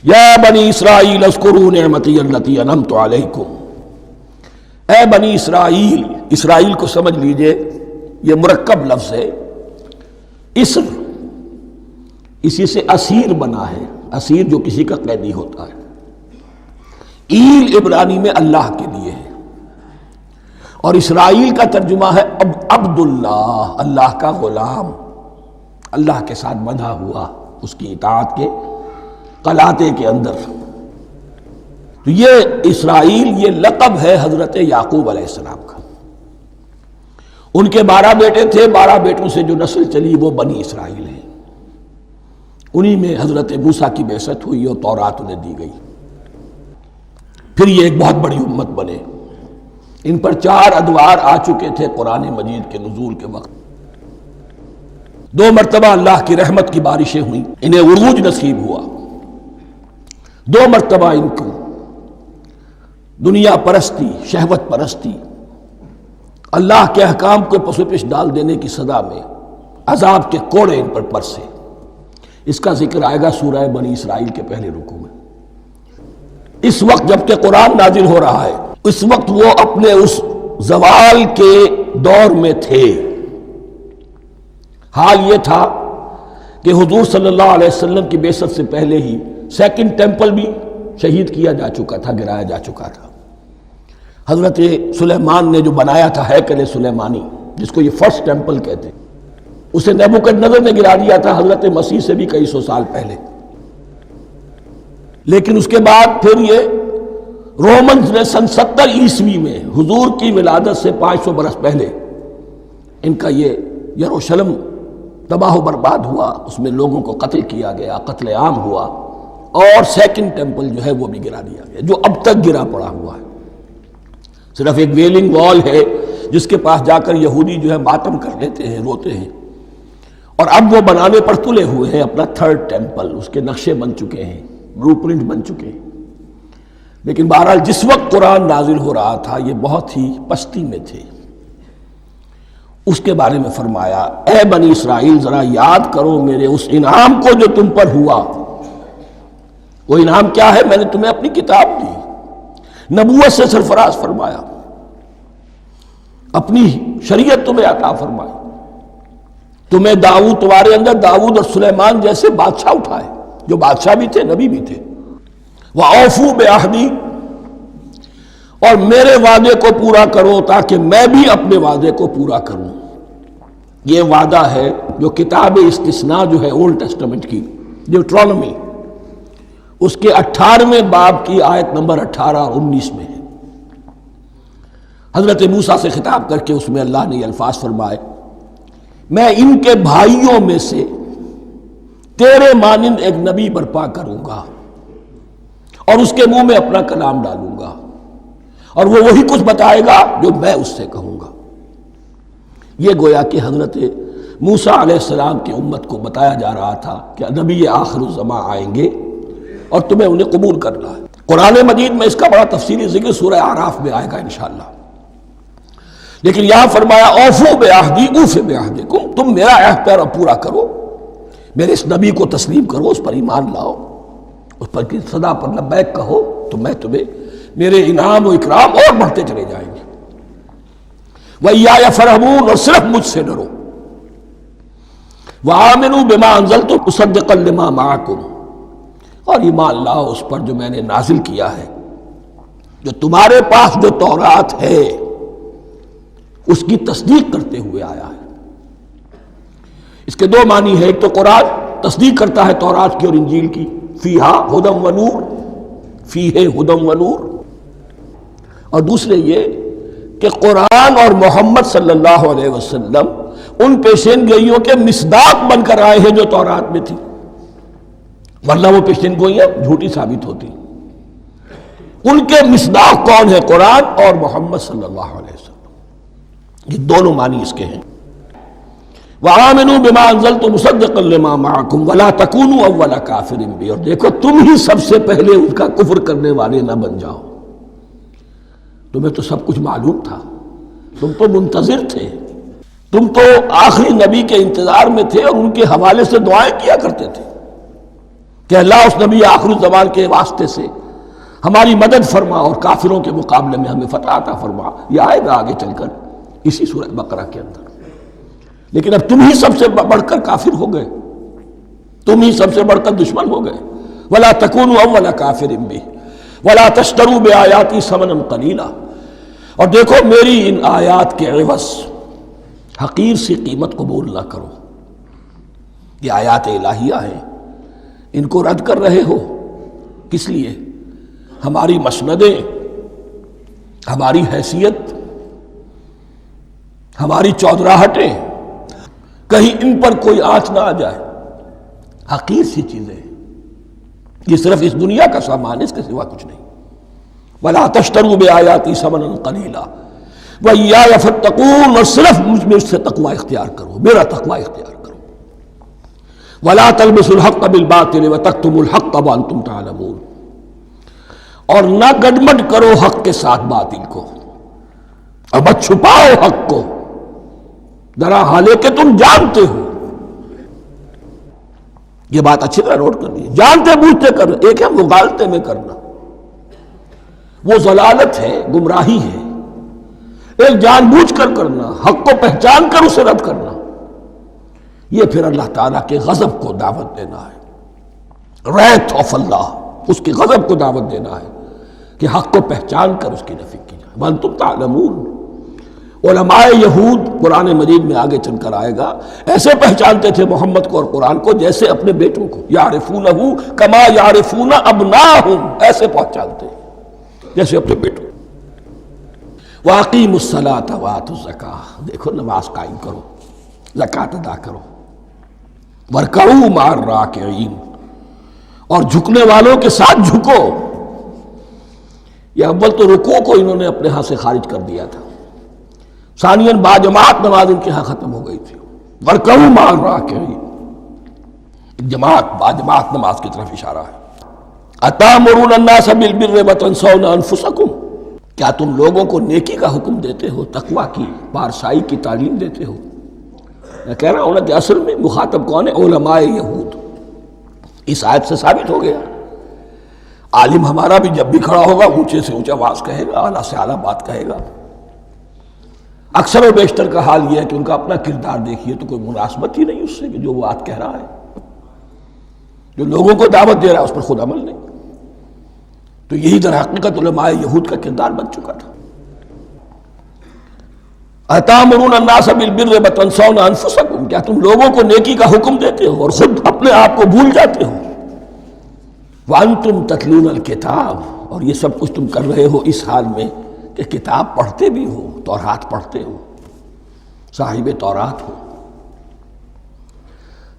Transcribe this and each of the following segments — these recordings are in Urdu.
یا بنی اسرائیل اذکروا نعمتی التی انعمت علیکم، اے بنی اسرائیل، اسرائیل کو سمجھ لیجئے یہ مرکب لفظ ہے، اسر اسی سے اسیر بنا ہے، اسیر جو کسی کا قیدی ہوتا ہے، ایل عبرانی میں اللہ کے لیے ہے، اور اسرائیل کا ترجمہ ہے عبداللہ، اللہ کا غلام، اللہ کے ساتھ بندھا ہوا اس کی اطاعت کے قلاتے کے اندر۔ تو یہ اسرائیل یہ لقب ہے حضرت یعقوب علیہ السلام کا۔ ان کے 12 بیٹے تھے، 12 بیٹوں سے جو نسل چلی وہ بنی اسرائیل ہے، انہی میں حضرت موسیٰ کی بعثت ہوئی اور تورات انہیں دی گئی، پھر یہ ایک بہت بڑی امت بنے۔ ان پر 4 ادوار آ چکے تھے قرآن مجید کے نزول کے وقت، 2 مرتبہ اللہ کی رحمت کی بارشیں ہوئیں، انہیں عروج نصیب ہوا، 2 مرتبہ ان کو دنیا پرستی، شہوت پرستی، اللہ کے احکام کو پس و پیش ڈال دینے کی سزا میں عذاب کے کوڑے ان پر برسے۔ اس کا ذکر آئے گا سورہ بنی اسرائیل کے پہلے رکوع میں۔ اس وقت جب کہ قرآن نازل ہو رہا ہے، اس وقت وہ اپنے اس زوال کے دور میں تھے۔ حال یہ تھا کہ حضور صلی اللہ علیہ وسلم کی بعثت سے پہلے ہی 2nd ٹیمپل بھی شہید کیا جا چکا تھا، گرایا جا چکا تھا۔ حضرت سلیمان نے جو بنایا تھا ہیکل سلیمانی، جس کو یہ 1st ٹیمپل کہتے ہیں، اسے نیبوکدنضر نے گرا دیا تھا حضرت مسیح سے بھی کئی 100 سال پہلے۔ لیکن اس کے بعد پھر یہ رومنز نے سن 70 عیسوی میں حضور کی ولادت سے 500 برس پہلے ان کا یہ یروشلم تباہ و برباد ہوا، اس میں لوگوں کو قتل کیا گیا، قتل عام ہوا، اور 2nd ٹیمپل جو ہے وہ بھی گرا دیا گیا، جو اب تک گرا پڑا ہوا ہے۔ صرف ایک ویلنگ وال ہے جس کے پاس جا کر یہودی جو ہے ماتم کر لیتے ہیں، روتے ہیں، اور اب وہ بنانے پر تلے ہوئے ہیں اپنا 3rd ٹیمپل، اس کے نقشے بن چکے ہیں، بلو پرنٹ بن چکے ہیں۔ لیکن بہرحال جس وقت قرآن نازل ہو رہا تھا یہ بہت ہی پستی میں تھے۔ اس کے بارے میں فرمایا، اے بنی اسرائیل ذرا یاد کرو میرے اس انعام کو جو تم پر ہوا۔ وہ انعام کیا ہے؟ میں نے تمہیں اپنی کتاب دی، نبوت سے سرفراز فرمایا، اپنی شریعت تمہیں عطا فرمائی، تمہیں تمہارے اندر داؤد اور سلیمان جیسے بادشاہ اٹھائے، جو بادشاہ بھی تھے، نبی بھی تھے۔ وَأَوْفُوا بِعَهْدِي، اور میرے وعدے کو پورا کرو تاکہ میں بھی اپنے وعدے کو پورا کروں۔ یہ وعدہ ہے جو کتاب استثناء جو ہے اولڈ ٹیسٹمنٹ کی، ڈیوٹرانومی، اس کے 18ویں باب کی آیت نمبر 18 اور 19 میں ہے۔ حضرت موسیٰ سے خطاب کر کے اس میں اللہ نے یہ الفاظ فرمائے، میں ان کے بھائیوں میں سے تیرے مانند ایک نبی برپا کروں گا اور اس کے منہ میں اپنا کلام ڈالوں گا، اور وہ وہی کچھ بتائے گا جو میں اس سے کہوں گا۔ یہ گویا کہ حضرت موسیٰ علیہ السلام کی امت کو بتایا جا رہا تھا کہ نبی آخر الزماں آئیں گے اور تمہیں انہیں قبول کرنا ہے۔ قرآن مجید میں اس کا بڑا تفصیلی ذکر سورہ اعراف میں آئے گا انشاءاللہ۔ لیکن یہاں فرمایا اوفوا بعہدی اوف بعہدکم، تم میرا عہد پورا کرو، میرے اس نبی کو تسلیم کرو، اس پر ایمان لاؤ، اس پر کی صدا پر لبیک کہو، تو میں تمہیں میرے انعام و اکرام اور بڑھتے چلے جائیں گے۔ وَإِيَّايَ فَارْهَبُونَ، اور صرف مجھ سے ڈرو۔ وَآمِنُوا بِمَا أَنزَلْتُ مُصَدِّقًا لِمَا مَعَكُمْ، اور ایمان لاؤ اس پر جو میں نے نازل کیا ہے، جو تمہارے پاس جو تورات ہے اس کی تصدیق کرتے ہوئے آیا ہے۔ اس کے 2 معنی ہے، ایک تو قرآن تصدیق کرتا ہے تورات کی اور انجیل کی، فیہا ھدی و نور، فیہ ھدی و نور، اور دوسرے یہ کہ قرآن اور محمد صلی اللہ علیہ وسلم ان پیشین گوئیوں کے مصداق بن کر آئے ہیں جو تورات میں تھی، ورنہ وہ پیشین گوئیاں جھوٹی ثابت ہوتی۔ ان کے مصداق کون ہے؟ قرآن اور محمد صلی اللہ علیہ وسلم۔ یہ دونوں معنی اس کے ہیں۔ وَآمِنُوا بِمَا أَنزَلْتُ مُصَدِّقًا لِمَا مَعَكُمْ وَلَا تَكُونُوا أَوَّلَ كَافِرٍ بِهِ، اور دیکھو تم ہی سب سے پہلے ان کا کفر کرنے والے نہ بن جاؤ۔ تمہیں تو سب کچھ معلوم تھا، تم تو منتظر تھے، تم تو آخری نبی کے انتظار میں تھے اور ان کے حوالے سے دعائیں کیا کرتے تھے، کہ اللہ اس نبی آخر الزمان کے واسطے سے ہماری مدد فرما اور کافروں کے مقابلے میں ہمیں فتح عطا فرما. یہ آئے گا آگے چل کر اسی سورہ بقرہ کے اندر. لیکن اب تم ہی سب سے بڑھ کر کافر ہو گئے، تم ہی سب سے بڑھ کر دشمن ہو گئے. وَلَا تَكُونُوا أَوَّلَ كَافِرٍ بِهِ وَلَا تَشْتَرُوا بِآيَاتِي ثَمَنًا قَلِيلًا، اور دیکھو میری ان آیات کے عوض حقیر سی قیمت قبول نہ کرو. یہ آیات الہیہ ہیں، ان کو رد کر رہے ہو کس لیے؟ ہماری مسندیں، ہماری حیثیت، ہماری چودراہٹیں، کہیں ان پر کوئی آنچ نہ آ جائے. حقیر سی چیزیں، یہ صرف اس دنیا کا سامان، اس کے سوا کچھ نہیں. وَلَا تَشْتَرُوا بِآيَاتِي ثَمَنًا قَلِيلًا وَإِيَّايَ فَاتَّقُونِ، اور صرف مجھ سے تقوی اختیار کرو، میرا تقوی اختیار کرو. وَلَا تَلْبِسُوا الْحَقَّ بِالْبَاطِلِ وَتَكْتُمُوا الْحَقَّ وَأَنْتُمْ تَعْلَمُونَ، اور نہ گڈمڈ کرو حق کے ساتھ باطل کو، اور مت چھپاؤ حق کو درا حالے کہ تم جانتے ہو. یہ بات اچھی طرح نوٹ کرنی ہے. جانتے بوجھتے کرنا، ایک ہے مغالطے میں کرنا، وہ ضلالت ہے، گمراہی ہے. ایک جان بوجھ کر کرنا، حق کو پہچان کر اسے رد کرنا، یہ پھر اللہ تعالیٰ کے غضب کو دعوت دینا ہے. ریت آف اللہ، اس کے غضب کو دعوت دینا ہے کہ حق کو پہچان کر اس کی نفی کی جائے. وَأَنْتُمْ تَعْلَمُونَ. علماء یہود قرآن مجید میں آگے چل کر آئے گا، ایسے پہچانتے تھے محمد کو اور قرآن کو جیسے اپنے بیٹوں کو. یعرفونہ کما یعرفون ابناہم، ایسے پہچانتے جیسے اپنے بیٹوں. وَأَقِیمُوا الصَّلَاةَ وَآتُوا الزَّکَاةَ، دیکھو نماز قائم کرو، زکوٰۃ ادا کرو. وَارْکَعُوا مَعَ الرَّاکِعِینَ، اور جھکنے والوں کے ساتھ جھکو. یہ اول تو رکوع کو انہوں نے اپنے ہاں سے خارج کر دیا تھا، ثانیاً باجماعت نماز ان کے ہاں ختم ہو گئی تھی. وَارْکَعُوا مَعَ الرَّاکِعِینَ، جماعت باجماعت نماز کی طرف اشارہ ہے. أَتَأْمُرُونَ النَّاسَ بِالْبِرِّ وَتَنْسَوْنَ أَنفُسَكُمْ، کیا تم لوگوں کو نیکی کا حکم دیتے ہو، تقویٰ کی، پارسائی کی تعلیم دیتے ہو؟ میں کہہ رہا ہوں نا کہ اصل میں مخاطب کون ہے؟ علماء یہود. اس آیت سے ثابت ہو گیا عالم ہمارا بھی جب بھی کھڑا ہوگا اونچے سے اونچا آواز کہے گا، اعلیٰ سے اعلیٰ بات کہے گا. اکثر و بیشتر کا حال یہ ہے کہ ان کا اپنا کردار دیکھیے تو کوئی مناسبت ہی نہیں اس سے کہ جو وہ بات کہہ رہا ہے. جو لوگوں کو دعوت دے رہا ہے اس پر خود عمل نہیں. تو یہی در حقیقت علماء یہود کا کردار بن چکا تھا. أَتَأْمُرُونَ النَّاسَ بِالْبِرِّ وَتَنْسَوْنَ أَنفُسَكُمْ، کیا تم لوگوں کو نیکی کا حکم دیتے ہو اور خود اپنے آپ کو بھول جاتے ہو. وَأَنْتُمْ تَتْلُونَ الْكِتَابَ، اور یہ سب کچھ تم کر رہے ہو اس حال میں کہ کتاب پڑھتے بھی ہو، تورات پڑھتے ہو، صاحب تورات ہو.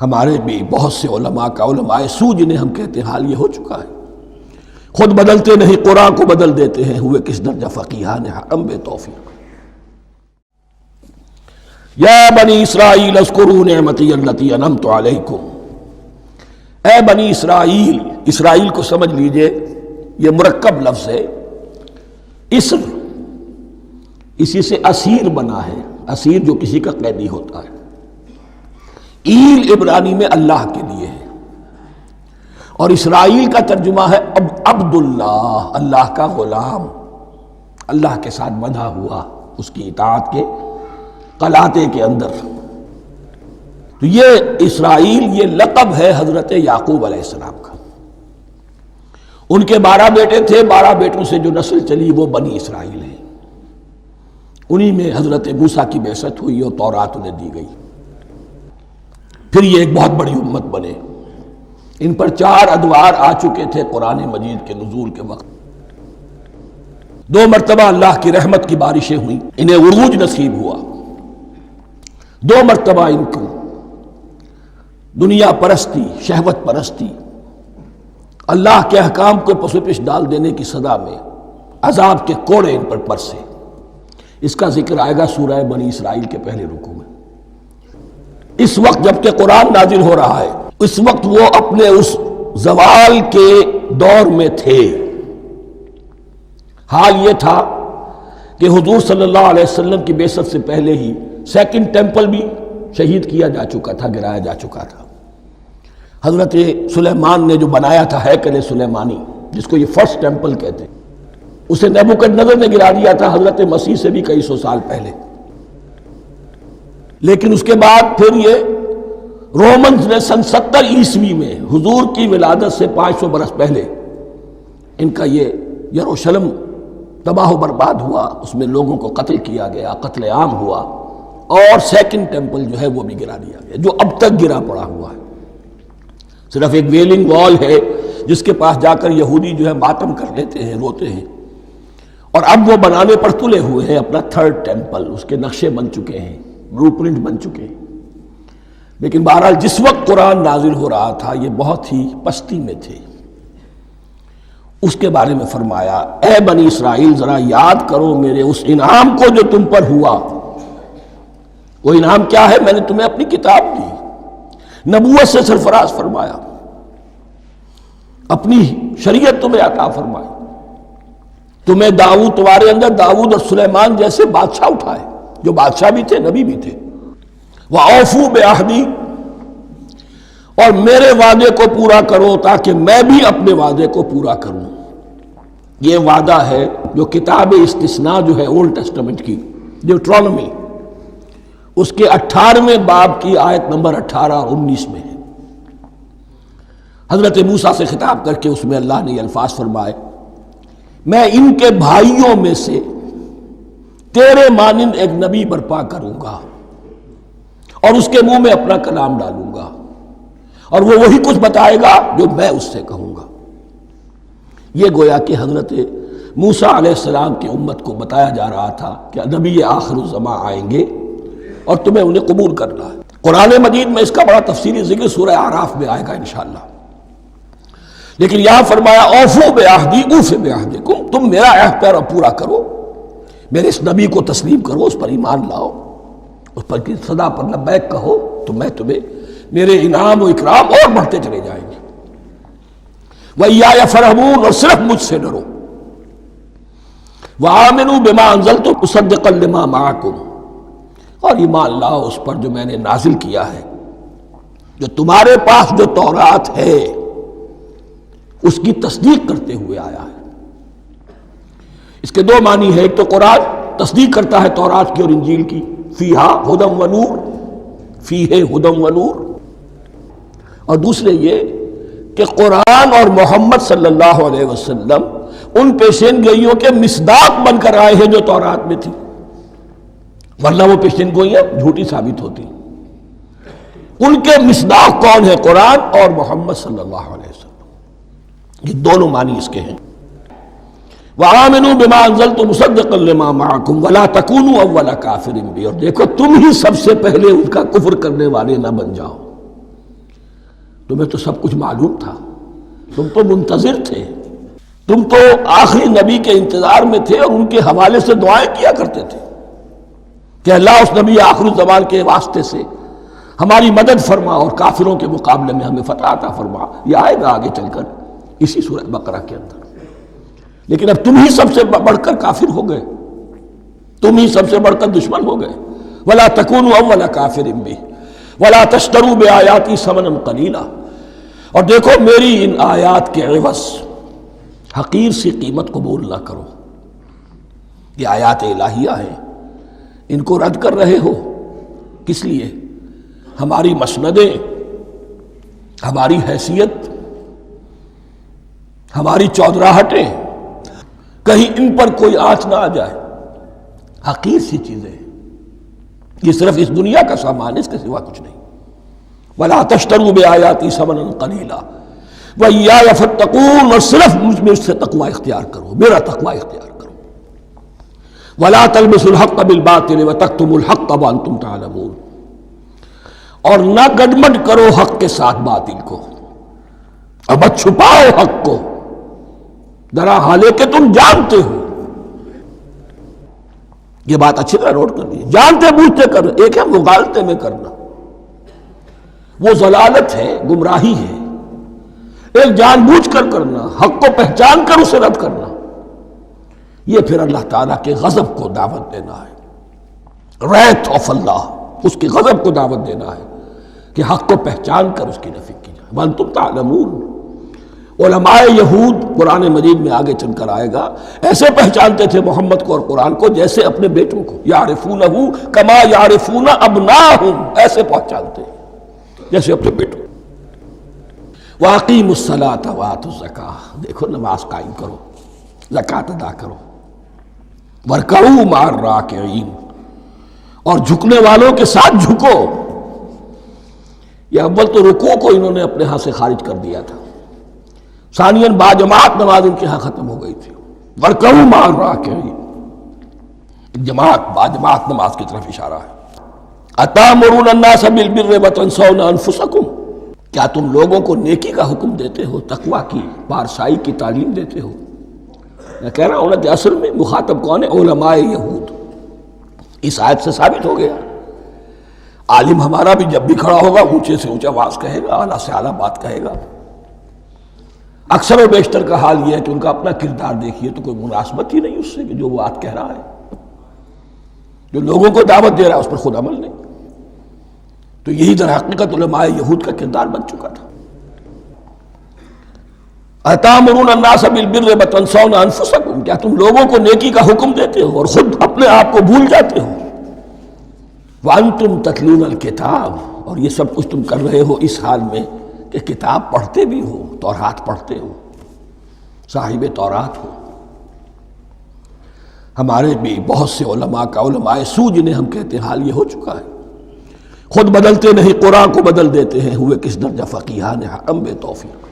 ہمارے بھی بہت سے علماء کا، علماء سو جنہیں ہم کہتے ہیں، حال یہ ہو چکا ہے. خود بدلتے نہیں، قرآن کو بدل دیتے ہیں. ہوئے کس درجہ فقیہان حرم بے توفیق. یا بنی اسرائیل اذکروا نعمتی التی انعمت علیکم، اے بنی اسرائیل. اسرائیل کو سمجھ لیجئے یہ مرکب لفظ ہے. اسر اسی سے اسیر بنا ہے، اسیر جو کسی کا قیدی ہوتا ہے. ایل عبرانی میں اللہ کے لیے ہے، اور اسرائیل کا ترجمہ ہے عبداللہ، اللہ کا غلام، اللہ کے ساتھ بندھا ہوا اس کی اطاعت کے قلاتے کے اندر. تو یہ اسرائیل یہ لقب ہے حضرت یعقوب علیہ السلام کا. ان کے 12 بیٹے تھے، 12 بیٹوں سے جو نسل چلی وہ بنی اسرائیل ہے. انہی میں حضرت موسیٰ کی بعثت ہوئی اور تورات انہیں دی گئی. پھر یہ ایک بہت بڑی امت بنے. ان پر 4 ادوار آ چکے تھے قرآن مجید کے نزول کے وقت. 2 مرتبہ اللہ کی رحمت کی بارشیں ہوئیں، انہیں عروج نصیب ہوا. 2 مرتبہ ان کو دنیا پرستی، شہوت پرستی، اللہ کے احکام کو پس و پیش ڈال دینے کی سزا میں عذاب کے کوڑے ان پر برسے. اس کا ذکر آئے گا سورہ بنی اسرائیل کے پہلے رکوع میں. اس وقت جب کہ قرآن نازل ہو رہا ہے، اس وقت وہ اپنے اس زوال کے دور میں تھے. حال یہ تھا کہ حضور صلی اللہ علیہ وسلم کی بعثت سے پہلے ہی 2nd ٹیمپل بھی شہید کیا جا چکا تھا، گرایا جا چکا تھا. حضرت سلیمان نے جو بنایا تھا ہیکل سلیمانی، جس کو یہ فرسٹ ٹیمپل کہتے ہیں، اسے نیبوکڈنیزر نے گرا دیا تھا حضرت مسیح سے بھی کئی سو سال پہلے۔ لیکن اس کے بعد پھر یہ رومنز نے سن 70 عیسوی میں حضور کی ولادت سے 500 برس پہلے ان کا یہ یروشلم تباہ و برباد ہوا، اس میں لوگوں کو قتل کیا گیا، قتل عام ہوا، اور سیکنڈ ٹیمپل جو ہے وہ بھی گرا دیا گیا، جو اب تک گرا پڑا ہوا ہے۔ صرف ایک ویلنگ وال ہے جس کے پاس جا کر یہودی جو ہے ماتم کر لیتے ہیں، روتے ہیں، اور اب وہ بنانے پر تلے ہوئے ہیں اپنا تھرڈ ٹیمپل، اس کے نقشے بن چکے ہیں، بلو پرنٹ بن چکے ہیں۔ لیکن بہرحال جس وقت قرآن نازل ہو رہا تھا یہ بہت ہی پستی میں تھے۔ اس کے بارے میں فرمایا، اے بنی اسرائیل ذرا یاد کرو میرے اس انعام کو جو تم پر ہوا۔ وہ انعام کیا ہے؟ میں نے تمہیں اپنی کتاب دی، نبوت سے سرفراز فرمایا، اپنی شریعت تمہیں عطا فرمائی، تمہیں داؤد، تمہارے اندر داؤد اور سلیمان جیسے بادشاہ اٹھائے جو بادشاہ بھی تھے، نبی بھی تھے۔ وَأَوْفُوا بِعَهْدِي، اور میرے وعدے کو پورا کرو تاکہ میں بھی اپنے وعدے کو پورا کروں۔ یہ وعدہ ہے جو کتاب استثناء جو ہے اولڈ ٹیسٹمنٹ کی، ڈیوٹرانومی، اس کے 18ویں باب کی آیت نمبر 18 اور 19 میں ہے۔ حضرت موسیٰ سے خطاب کر کے اس میں اللہ نے یہ الفاظ فرمائے، میں ان کے بھائیوں میں سے تیرے مانند ایک نبی برپا کروں گا اور اس کے منہ میں اپنا کلام ڈالوں گا، اور وہ وہی کچھ بتائے گا جو میں اس سے کہوں گا۔ یہ گویا کہ حضرت موسیٰ علیہ السلام کی امت کو بتایا جا رہا تھا کہ نبی آخر الزماں آئیں گے اور تمہیں انہیں قبول کرنا ہے۔ قرآن مجید میں اس کا بڑا تفصیلی ذکر سورہ اعراف میں آئے گا انشاءاللہ۔ لیکن یہاں فرمایا اوفوا بعہدی اوف بعہدکم، تم میرا عہد پیرا پورا کرو، میرے اس نبی کو تسلیم کرو، اس پر ایمان لاؤ، اس پر کی صدا پر لبیک کہو، تو میں تمہیں میرے انعام و اکرام اور بڑھتے چلے جائیں گے۔ وَإِيَّايَ فَارْهَبُونِ، اور صرف مجھ سے ڈرو۔ وَآمِنُوا بِمَا أَنزَلْتُ مُصَدِّقًا لِمَا مَعَكُمْ، اور ایمان لاؤ اس پر جو میں نے نازل کیا ہے، جو تمہارے پاس جو تورات ہے اس کی تصدیق کرتے ہوئے آیا ہے۔ اس کے دو معنی ہے، ایک تو قرآن تصدیق کرتا ہے تورات کی اور انجیل کی، فیہا ھدی و نور، فیہ ھدی و نور، اور دوسرے یہ کہ قرآن اور محمد صلی اللہ علیہ وسلم ان پیشین گوئیوں کے مصداق بن کر آئے ہیں جو تورات میں تھی، ورنہ وہ پیشین گوئیاں جھوٹی ثابت ہوتی۔ ان کے مصداق کون ہے؟ قرآن اور محمد صلی اللہ علیہ وسلم۔ یہ دونوں معنی اس کے ہیں۔ وَآمِنُوا بِمَا أَنزَلْتُ مُصَدِّقًا لِمَا مَعَكُمْ وَلَا تَكُونُوا أَوَّلَ كَافِرٍ بِهِ، اور دیکھو تم ہی سب سے پہلے ان کا کفر کرنے والے نہ بن جاؤ۔ تمہیں تو سب کچھ معلوم تھا، تم تو منتظر تھے، تم تو آخری نبی کے انتظار میں تھے اور ان کے حوالے سے دعائیں کیا کرتے تھے کہ اللہ اس نبی آخر الزمان کے واسطے سے ہماری مدد فرما اور کافروں کے مقابلے میں ہمیں فتح عطا فرما۔ یہ آئے گا آگے چل کر اسی سورہ بقرہ کے اندر۔ لیکن اب تم ہی سب سے بڑھ کر کافر ہو گئے، تم ہی سب سے بڑھ کر دشمن ہو گئے۔ وَلَا تَكُونُوا أَوَّلَ كَافِرٍ بِهِ وَلَا تَشْتَرُوا بِآيَاتِي ثَمَنًا قَلِيلًا، اور دیکھو میری ان آیات کے عوض حقیر سی قیمت قبول نہ کرو۔ یہ آیات الہیہ ہیں، ان کو رد کر رہے ہو، کس لیے؟ ہماری مسندیں، ہماری حیثیت، ہماری چودراہٹیں، کہیں ان پر کوئی آنچ نہ آ جائے۔ حقیر سی چیزیں، یہ صرف اس دنیا کا سامان ہے، اس کے سوا کچھ نہیں۔ وَلَا تَشْتَرُوا بِآيَاتِي ثَمَنًا قَلِيلًا وَإِيَّايَ فَاتَّقُونِ، اور صرف مجھ سے تقوی اختیار کرو، میرا تقوی اختیار کرو۔ وَلَا تَلْبِسُوا الْحَقَّ بِالْبَاطِلِ وَتَكْتُمُوا الْحَقَّ وَأَنْتُمْ تَعْلَمُونَ، اور نہ گڈمڈ کرو حق کے ساتھ باطل کو، اور مت چھپاؤ حق کو، ذرا حالے کہ تم جانتے ہو۔ یہ بات اچھی طرح نوٹ کر لیجیے، جانتے بوجھتے کر، ایک ہے مغالطے میں کرنا، وہ ضلالت ہے، گمراہی ہے۔ ایک جان بوجھ کر کرنا، حق کو پہچان کر اسے رد کرنا، یہ پھر اللہ تعالیٰ کے غضب کو دعوت دینا ہے۔ wrath of اللہ، اس کے غضب کو دعوت دینا ہے کہ حق کو پہچان کر اس کی نفی کی جائے۔ وانتم تعلمون۔ علماء یہود قرآن مجید میں آگے چل کر آئے گا ایسے پہچانتے تھے محمد کو اور قرآن کو جیسے اپنے بیٹوں کو، یعرفونہ کما یعرفون ابناہم، ایسے پہچانتے جیسے اپنے بیٹوں۔ واقیموا الصلاۃ وآتوا الزکاۃ، دیکھو نماز قائم کرو، زکوٰۃ ادا کرو، وارکعوا مع الراکعین، اور جھکنے والوں کے ساتھ جھکو۔ یہ اول تو رکوع کو انہوں نے اپنے ہاں سے خارج کر دیا تھا، ثانیاً باجماعت نماز ان کے ہاں ختم ہو گئی تھی۔ وارکعوا مع الراکعین، جماعت باجماعت نماز کی طرف اشارہ ہے۔ اتامرون الناس بالبر وتنسون انفسکم، کیا تم لوگوں کو نیکی کا حکم دیتے ہو، تقویٰ کی، پارسائی کی تعلیم دیتے ہو؟ میں کہہ رہا ہوں نا کہ اصل میں مخاطب کون ہے؟ علماء یہود۔ اس آیت سے ثابت ہو گیا عالم ہمارا بھی جب بھی کھڑا ہوگا اونچے سے اونچا آواز کہے گا، اعلیٰ سے اعلیٰ بات کہے گا۔ اکثر و بیشتر کا حال یہ ہے کہ ان کا اپنا کردار دیکھیے تو کوئی مناسبت ہی نہیں اس سے کہ جو وہ بات کہہ رہا ہے، جو لوگوں کو دعوت دے رہا ہے اس پر خود عمل نہیں۔ تو یہی در حقیقت علماء یہود کا کردار بن چکا تھا۔ اتامرون الناس بالبر وتنسون انفسکم، کیا تم لوگوں کو نیکی کا حکم دیتے ہو اور خود اپنے آپ کو بھول جاتے ہو؟ وانتم تتلون الکتاب، اور یہ سب کچھ تم کر رہے ہو اس حال میں کہ کتاب پڑھتے بھی ہو، تورات پڑھتے ہو، صاحب تورات ہو۔ ہمارے بھی بہت سے علماء کا، علماء سو جنہیں ہم کہتے ہیں، حال یہ ہو چکا ہے، خود بدلتے نہیں قرآن کو بدل دیتے ہیں، ہوئے کس درجہ فقیہان حرم بے توفیق۔